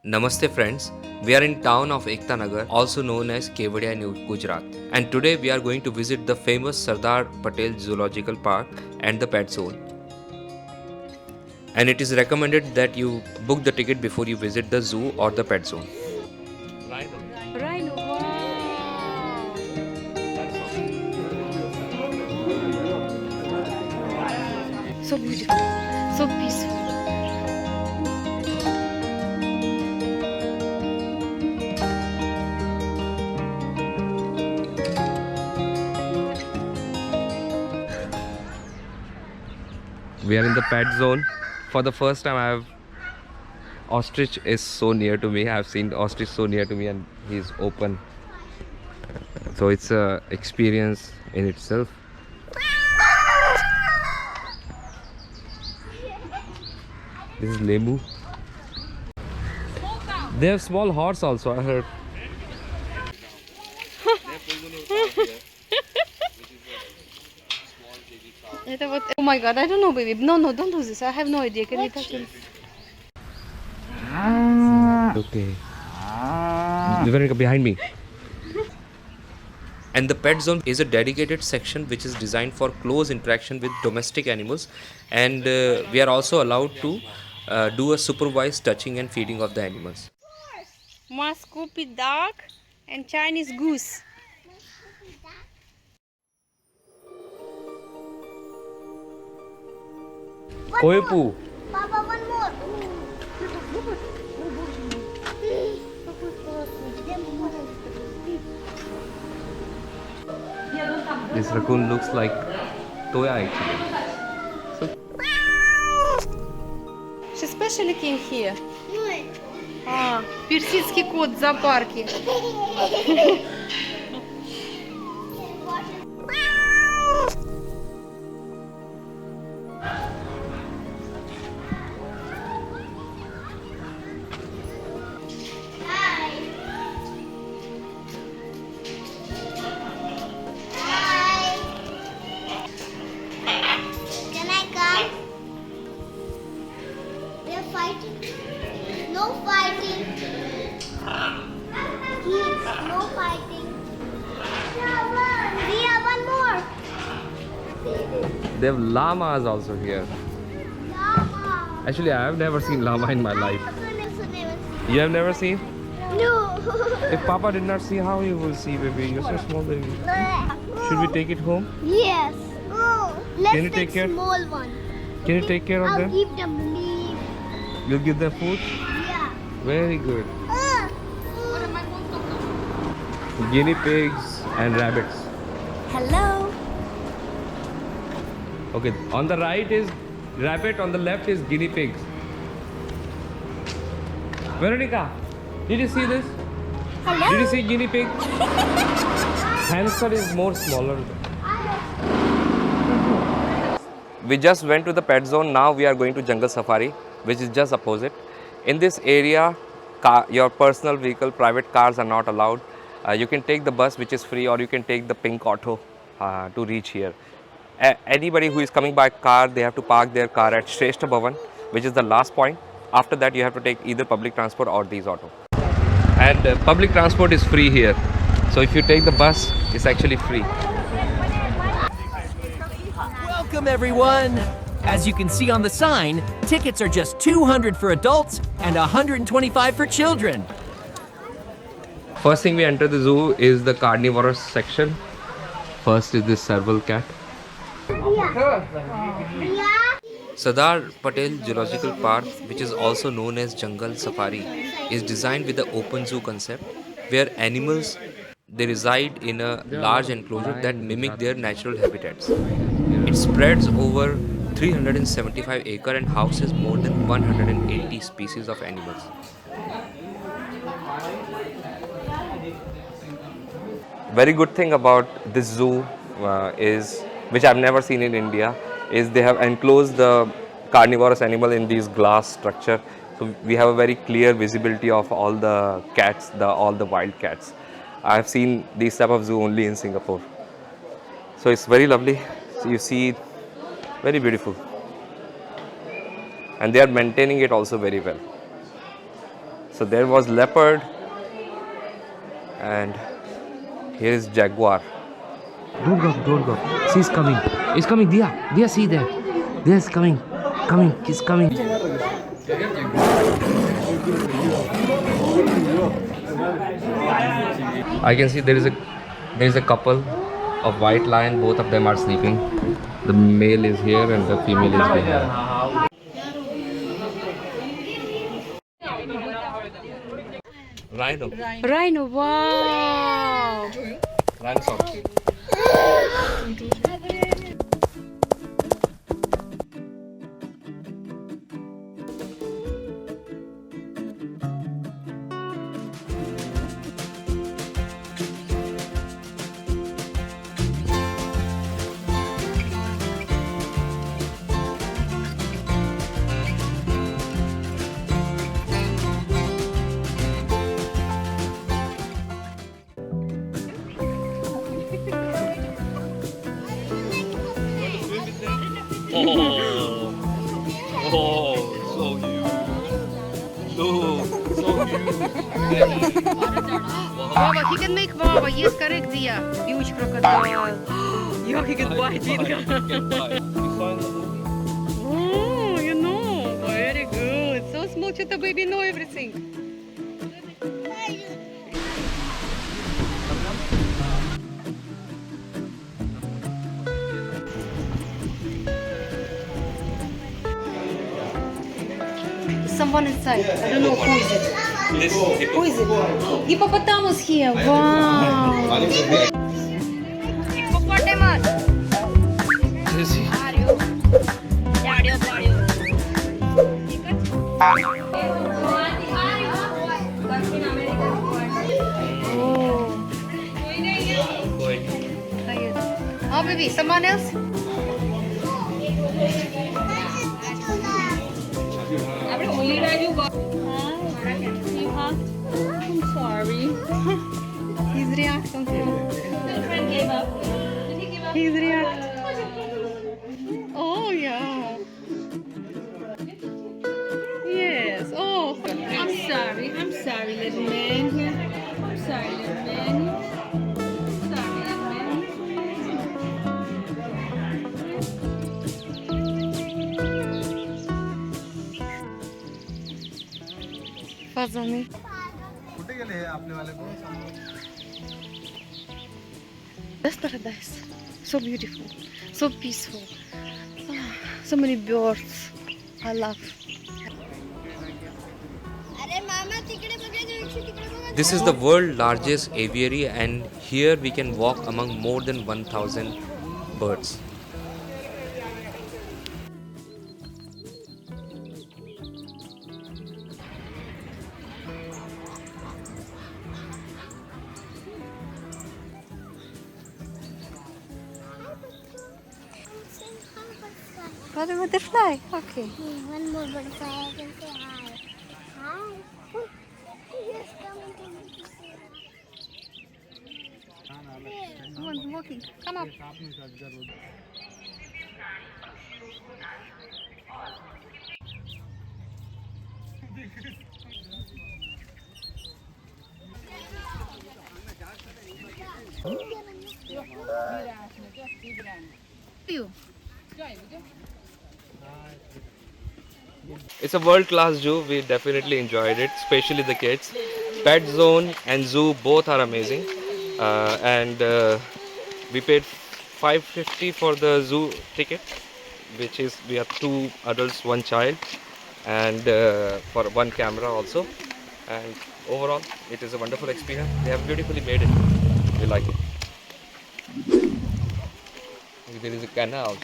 Namaste friends, we are in town of Ekta Nagar, also known as Kevadia, Gujarat. And today we are going to visit the famous Sardar Patel Zoological Park and the PetsZone. And it is recommended that you book the ticket before you visit the zoo or the PetZone. Rhino, wow! So beautiful, so peaceful. We are in the pet zone. For the first time, ostrich is so near to me. I have seen ostrich so near to me, and he's open. So it's a experience in itself. This is Lemu. They have small horse also, I heard. Oh my god, I don't know, baby. No, don't do this. I have no idea. Can you touch him? Okay. Behind me. And the pet zone is a dedicated section which is designed for close interaction with domestic animals, and we are also allowed to do a supervised touching and feeding of the animals. Muscovy duck and Chinese goose. Koipu. Papa, one more. This raccoon looks like Toya actually. She especially came here. Персидский кот в зоопарке. Can I come? We are fighting. No fighting. Kids, no fighting. We have one more. They have llamas also here. Llama. Actually, I have never seen llama in my life. Also never You have never seen? No. If Papa did not see, how you will see, baby? You're so small, baby. Should we take it home? Yes. Let's Can you take care? small one. Can you take care of I'll them? give them leaf. You'll give them food? Yeah. Very good. Uh, Guinea pigs and rabbits. Hello. Okay, on the right is rabbit, on the left is guinea pigs. Veronica, did you see this? Hello. Did you see guinea pig? Hamster is more smaller. We just went to the pet zone. Now we are going to jungle safari, which is just opposite. In this area, your personal vehicle, private cars are not allowed. You can take the bus, which is free, or you can take the pink auto to reach here. Anybody who is coming by car, they have to park their car at Shrestha Bhavan, which is the last point. After that, you have to take either public transport or these auto. And public transport is free here. So if you take the bus, it's actually free. Welcome everyone! As you can see on the sign, tickets are just 200 for adults and 125 for children. First thing we enter the zoo is the carnivorous section. First is this serval cat. Yeah. Sardar Patel Zoological Park, which is also known as Jungle Safari, is designed with the open zoo concept, where animals they reside in a large enclosure that mimic their natural habitats. It spreads over 375 acres and houses more than 180 species of animals. Very good thing about this zoo is, which I've never seen in India, is they have enclosed the carnivorous animal in these glass structure. So we have a very clear visibility of all the cats, all the wild cats. I have seen these type of zoo only in Singapore. So it's very lovely. So you see, very beautiful. And they are maintaining it also very well. So there was leopard, and here is jaguar. Don't go, don't go. She's coming. It's coming, Dia. Dia, see there. Dia's coming. Coming, he's coming. I can see there is a couple of white lion. Both of them are sleeping. The male is here and the female is here. Rhino. Rhino, wow. Rhinoceros. Baba, he can make Baba. Yes, correct, Dia. Huge crocodile. Yeah, he can bite it. Oh, you know. Very good. So small, the baby know everything. Someone inside. I don't know who is it. Who is it? Hippopotamus here. Wow. Hippopotamus. Oh, baby, someone else? I'm sorry. He's reacting. He's reacting. Oh, yeah. Yes. Oh, I'm sorry. I'm sorry, little man. I'm sorry, little man. Sorry, little man. Fazani. That's paradise. So beautiful, so peaceful. So many birds. I love. This is the world's largest aviary, and here we can walk among more than 1,000 birds. What a butterfly. Okay. One more butterfly. I can say hi. Hi. Oh, he is coming to me to say hi. Come on, walking. Come up. You. It's a world-class zoo. We definitely enjoyed it, especially the kids. PetsZone and zoo both are amazing, and we paid 550 for the zoo ticket, which is we have 2 adults, 1 child, and for 1 camera also. And overall, it is a wonderful experience. They have beautifully made it. We like it. There is a canal.